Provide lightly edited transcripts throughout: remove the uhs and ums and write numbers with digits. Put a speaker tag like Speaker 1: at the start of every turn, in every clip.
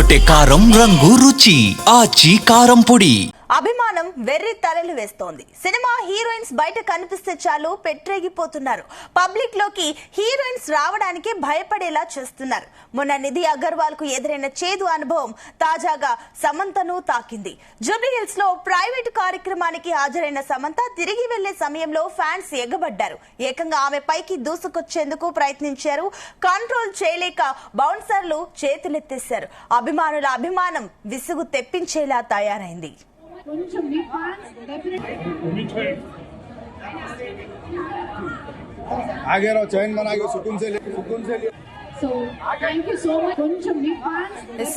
Speaker 1: అదరగొట్టే కారం రంగు రుచి ఆచి కారం పొడి.
Speaker 2: అభిమానం వెర్రి తలలు వేస్తోంది. సినిమా హీరోయిన్స్ బయట కనిపిస్తే చాలు పెట్టరేగిపోతున్నారు. పబ్లిక్ లోకి హీరోయిన్స్ రావడానికి భయపడేలా చేస్తున్నారు. మొన్న నిధి అగర్వాల్ కు ఎదురైన చేదు అనుభవం తాజాగా సమంతను తాకింది. జూబ్లీ హిల్స్ లో ప్రైవేట్ కార్యక్రమానికి హాజరైన సమంత తిరిగి వెళ్లే సమయంలో ఫ్యాన్స్ ఎగబడ్డారు. ఏకంగా ఆమె పైకి దూసుకొచ్చేందుకు ప్రయత్నించారు. కంట్రోల్ చేయలేక బౌన్సర్లు చేతులెత్తేశారు. అభిమానుల అభిమానం విసుగు తెప్పించేలా తయారైంది.
Speaker 3: आगे रहो चैन बना के सुकून से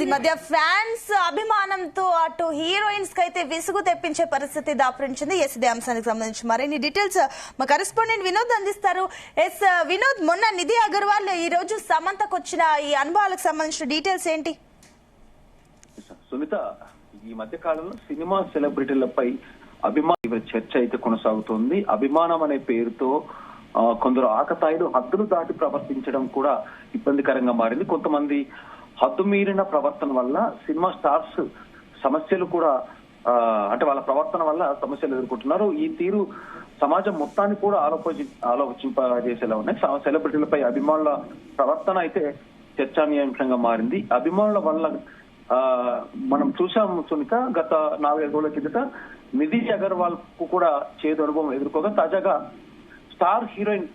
Speaker 2: ఈ మధ్య ఫ్యాన్స్ అభిమానంతో అటు హీరోయిన్స్ కి అయితే విసుగు తెప్పించే పరిస్థితి దాపురించింది. ఇదే అంశానికి సంబంధించి మరిన్ని డీటెయిల్స్ మా కరెస్పాండెంట్ వినోద్ అందిస్తారు. వినోద్, మొన్న నిధి అగర్వాల్ ఈ రోజు సమంతకు వచ్చిన ఈ అనుభవాలకు సంబంధించిన డీటెయిల్స్ ఏంటి?
Speaker 4: సునీత, ఈ మధ్య కాలంలో సినిమా సెలబ్రిటీలపై అభిమాన చర్చ అయితే కొనసాగుతోంది. అభిమానం అనే పేరుతో కొందరు ఆకతాయిలు హద్దులు దాటి ప్రవర్తించడం కూడా ఇబ్బందికరంగా మారింది. కొంతమంది హద్దు మీరిన ప్రవర్తన వల్ల సినిమా స్టార్స్ సమస్యలు కూడా అంటే వాళ్ళ ప్రవర్తన వల్ల సమస్యలు ఎదుర్కొంటున్నారు. ఈ తీరు సమాజం మొత్తాన్ని కూడా ఆలోచింపజేసేలా ఉన్నాయి. సెలబ్రిటీలపై అభిమానుల ప్రవర్తన అయితే చర్చానీయాంశంగా మారింది. అభిమానుల వల్ల మనం చూసాము సునీత, గత 4-5 రోజుల కిందట నిధి అగర్వాల్ కు కూడా చేదు అనుభవం ఎదుర్కోగా తాజాగా స్టార్ హీరోయిన్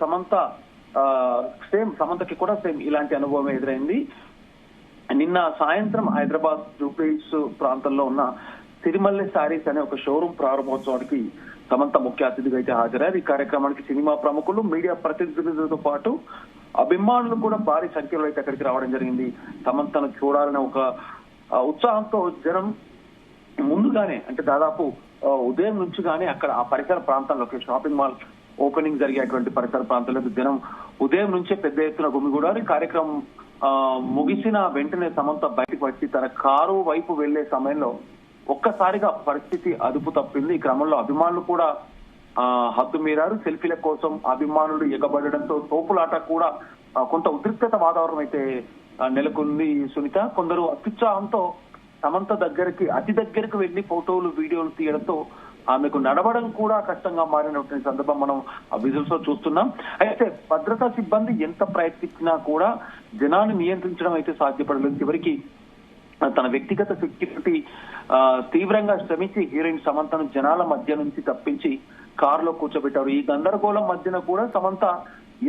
Speaker 4: సమంతకి కూడా సేమ్ ఇలాంటి అనుభవం ఎదురైంది. నిన్న సాయంత్రం హైదరాబాద్ జూబ్లీ హిల్స్ ప్రాంతంలో ఉన్న సిరిమల్లె శారీస్ అనే ఒక షోరూమ్ ప్రారంభోత్సవానికి సమంత ముఖ్య అతిథిగా అయితే హాజరయ్యారు. ఈ కార్యక్రమానికి సినిమా ప్రముఖులు, మీడియా ప్రతినిధులతో పాటు అభిమానులు కూడా భారీ సంఖ్యలో అయితే అక్కడికి రావడం జరిగింది. సమంతను చూడాలనే ఒక ఉత్సాహంతో జనం ముందుగానే అంటే దాదాపు ఉదయం నుంచి గానీ అక్కడ ఆ పరిసర ప్రాంతాల్లో షాపింగ్ మాల్ ఓపెనింగ్ జరిగేటువంటి పరిసర ప్రాంతాల్లో జనం ఉదయం నుంచే పెద్ద ఎత్తున గుమిగూడారు. ఈ కార్యక్రమం ముగిసిన వెంటనే సమంత బయటకు వచ్చి తన కారు వైపు వెళ్లే సమయంలో ఒక్కసారిగా పరిస్థితి అదుపు తప్పింది. ఈ క్రమంలో అభిమానులు కూడా హద్దు మీరారు. సెల్ఫీల కోసం అభిమానులు ఎగబడడంతో తోపులాట కూడా కొంత ఉద్రిక్తత వాతావరణం అయితే నెలకొంది. సునీత, కొందరు అత్యుత్సాహంతో సమంత అతి దగ్గరకు వెళ్లి ఫోటోలు, వీడియోలు తీయడంతో ఆమెకు నడవడం కూడా కష్టంగా మారినటువంటి సందర్భం మనం ఆ విజువల్స్ లో చూస్తున్నాం. అయితే భద్రతా సిబ్బంది ఎంత ప్రయత్నించినా కూడా జనాన్ని నియంత్రించడం అయితే సాధ్యపడలేదు. చివరికి తన వ్యక్తిగత సెక్యూరిటీ తీవ్రంగా శ్రమించి హీరోయిన్ సమంతను జనాల మధ్య నుంచి తప్పించి కారులో కూర్చోబెట్టారు. ఈ గందరగోళం మధ్యన కూడా సమంత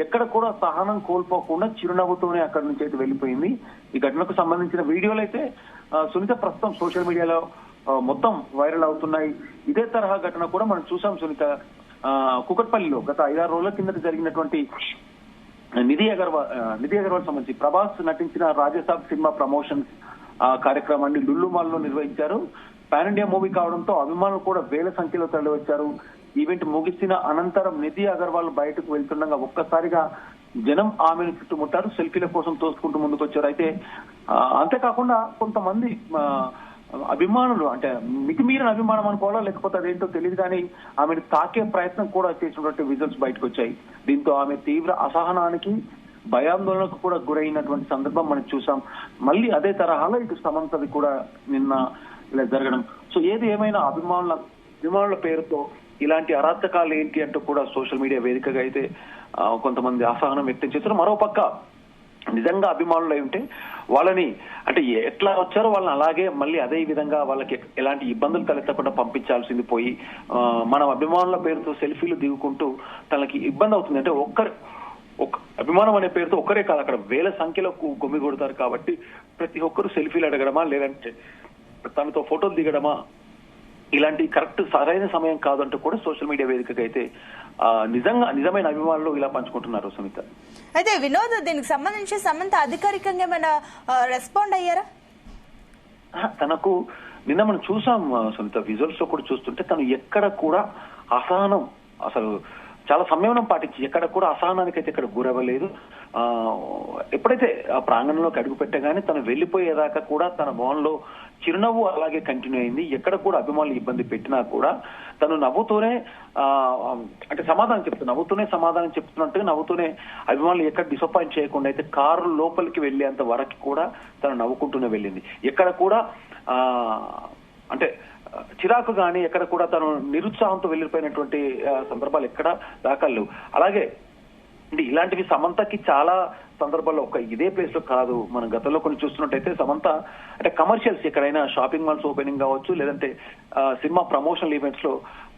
Speaker 4: ఎక్కడ కూడా సహనం కోల్పోకుండా చిరునవ్వుతోనే అక్కడి నుంచి అయితే వెళ్లిపోయింది. ఈ ఘటనకు సంబంధించిన వీడియోలు అయితే సునీత ప్రస్తుతం సోషల్ మీడియాలో మొత్తం వైరల్ అవుతున్నాయి. ఇదే తరహా ఘటన కూడా మనం చూసాం సునీత. కుకట్పల్లిలో గత 5-6 రోజుల కిందట జరిగినటువంటి నిధి అగర్వాల్ సంబంధించి ప్రభాస్ నటించిన రాజసాబ్ సినిమా ప్రమోషన్స్ కార్యక్రమాన్ని లుల్లు మాల్ లో నిర్వహించారు. పాన్ ఇండియా మూవీ కావడంతో అభిమానులు కూడా వేల సంఖ్యలో తరలి వచ్చారు. ఈవెంట్ ముగిసిన అనంతరం నిధి అగర్వాల్ బయటకు వెళ్తుండగా ఒక్కసారిగా జనం ఆమెను చుట్టుముట్టారు. సెల్ఫీల కోసం తోసుకుంటూ ముందుకొచ్చారు. అయితే అంతేకాకుండా కొంతమంది అభిమానులు అంటే మితిమీరిన అభిమానం అనుకోవాలా లేకపోతే అదేంటో తెలియదు కానీ ఆమెను తాకే ప్రయత్నం కూడా చేసినటువంటి విజువల్స్ బయటకు వచ్చాయి. దీంతో ఆమె తీవ్ర అసహనానికి, భయాందోళనకు కూడా గురైనటువంటి సందర్భం మనం చూసాం. మళ్ళీ అదే తరహాలో ఇటు సమంతది కూడా నిన్న ఇలా జరగడం. సో ఏది ఏమైనా అభిమానుల పేరుతో ఇలాంటి అరాచకాలు ఏంటి అంటూ కూడా సోషల్ మీడియా వేదికగా అయితే కొంతమంది అసహనం వ్యక్తం చేశారు. మరోపక్క నిజంగా అభిమానులు అయి ఉంటే వాళ్ళని అంటే ఎట్లా వచ్చారో వాళ్ళని అలాగే మళ్ళీ అదే విధంగా వాళ్ళకి ఎలాంటి ఇబ్బందులు తలెత్తకుండా పంపించాల్సింది పోయి మనం అభిమానుల పేరుతో సెల్ఫీలు దిగుకుంటూ తనకి ఇబ్బంది అవుతుంది. అంటే అభిమానం అనే పేరుతో ఒక్కరే కాదు, అక్కడ వేల సంఖ్యలో గుమిగూడతారు. కాబట్టి ప్రతి ఒక్కరు సెల్ఫీలు అడగడమా లేదంటే తనతో ఫోటోలు దిగడమా ఇలాంటి కరెక్ట్ సరైన సమయం కాదంటూ కూడా సోషల్ మీడియా వేదికగా అయితే నిజమైన అభిమానులు ఇలా పంచుకుంటున్నారు సునీత.
Speaker 2: అయితే వినోద్, దీనికి సంబంధించి సమంత అధికారికంగా ఏమైనా రెస్పాండ్ అయ్యారా?
Speaker 4: తనకు నిన్న మనం చూసాం సునీత, విజువల్స్ లో కూడా చూస్తుంటే తను ఎక్కడ కూడా అసహనం అసలు చాలా సంయమనం పాటించి ఎక్కడ కూడా అసహనానికి అయితే ఇక్కడ గురవ్వలేదు. ఎప్పుడైతే ఆ ప్రాంగణంలోకి అడుగు పెట్టగానే తను వెళ్లిపోయేదాకా కూడా తన భవన్లో చిరునవ్వు అలాగే కంటిన్యూ అయింది. ఎక్కడ కూడా అభిమానులు ఇబ్బంది పెట్టినా కూడా తను నవ్వుతూనే అంటే నవ్వుతూనే సమాధానం చెప్తున్నట్టుగా నవ్వుతూనే అభిమానులు ఎక్కడ డిసప్పాయింట్ చేయకుండా అయితే కారు లోపలికి వెళ్లేంత వరకు కూడా తను నవ్వుకుంటూనే వెళ్ళింది. ఎక్కడ కూడా అంటే చిరాకు గాని ఎక్కడ కూడా తను నిరుత్సాహంతో వెళ్లిపోయినటువంటి సందర్భాలు ఎక్కడ దాఖలు. అలాగే అంటే ఇలాంటివి సమంతకి చాలా సందర్భాల్లో ఒక ఇదే ప్లేస్ లో కాదు, మనం గతంలో కొన్ని చూస్తున్నట్టయితే సమంత అంటే కమర్షియల్స్ ఎక్కడైనా షాపింగ్ మాల్స్ ఓపెనింగ్ కావచ్చు, లేదంటే సినిమా ప్రమోషనల్ ఈవెంట్స్ లో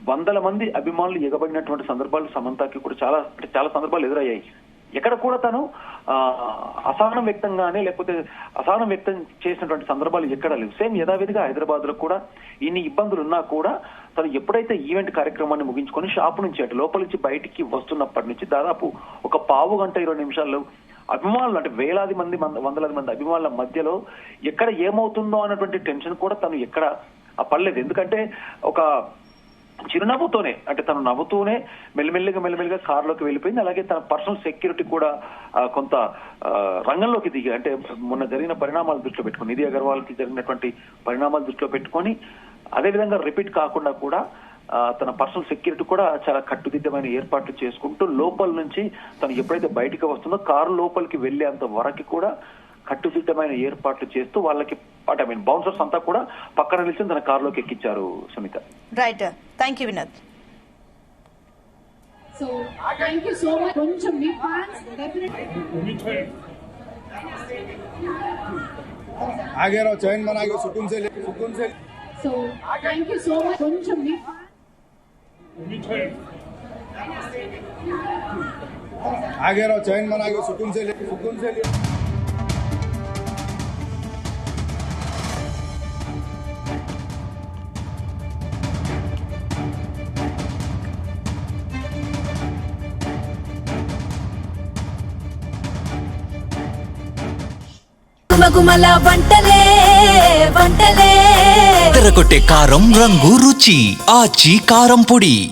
Speaker 4: వందల మంది అభిమానులు ఎగబడినటువంటి సందర్భాలు సమంతకి కూడా చాలా సందర్భాలు ఎదురయ్యాయి. ఎక్కడ కూడా తను అసహనం వ్యక్తం చేసినటువంటి సందర్భాలు ఎక్కడ లేవు. సేమ్ యథావిధిగా హైదరాబాద్ లో కూడా ఇన్ని ఇబ్బందులు ఉన్నా కూడా తను ఎప్పుడైతే ఈవెంట్ కార్యక్రమాన్ని ముగించుకొని షాపు నుంచి అటు లోపల నుంచి బయటికి వస్తున్నప్పటి నుంచి దాదాపు ఒక పావు గంట 20 నిమిషాల్లో అభిమానులు అంటే వందలాది మంది అభిమానుల మధ్యలో ఎక్కడ ఏమవుతుందో అన్నటువంటి టెన్షన్ కూడా తను ఎక్కడ పడలేదు. ఎందుకంటే ఒక చిరునవ్వుతోనే అంటే తను నవ్వుతూనే మెల్లిమెల్లిగా కారులోకి వెళ్ళిపోయింది. అలాగే తన పర్సనల్ సెక్యూరిటీ కూడా కొంత రంగంలోకి దిగి అంటే మొన్న జరిగిన పరిణామాలు దృష్టిలో పెట్టుకుని నిధి అగర్వాల్ కి జరిగినటువంటి పరిణామాలు దృష్టిలో పెట్టుకొని అదేవిధంగా రిపీట్ కాకుండా కూడా తన పర్సనల్ సెక్యూరిటీ కూడా చాలా కట్టుదిట్టమైన ఏర్పాట్లు చేసుకుంటూ లోపల నుంచి తను ఎప్పుడైతే బయటికి వస్తుందో కారు లోపలికి వెళ్లేంత వరకు కూడా కట్టుదిట్టమైన ఏర్పాట్లు చేస్తూ వాళ్ళకి బౌన్సర్స్ అంతా కూడా పక్కన నిలిచి తన కారులోకి ఎక్కించారు Sunita.
Speaker 2: Right, thank you Vinod.
Speaker 5: So thank you so much. కొంచెం మీ fans definitely
Speaker 3: आगे रहो, चैन बना के सुकून से
Speaker 5: so thank you so much. కొంచెం మీ
Speaker 3: आगे रहो, चैन बना के सुकून से
Speaker 6: గుమగుమల వంటలే
Speaker 1: తెరకొట్టే కారం రంగు రుచి ఆచి కారం పొడి.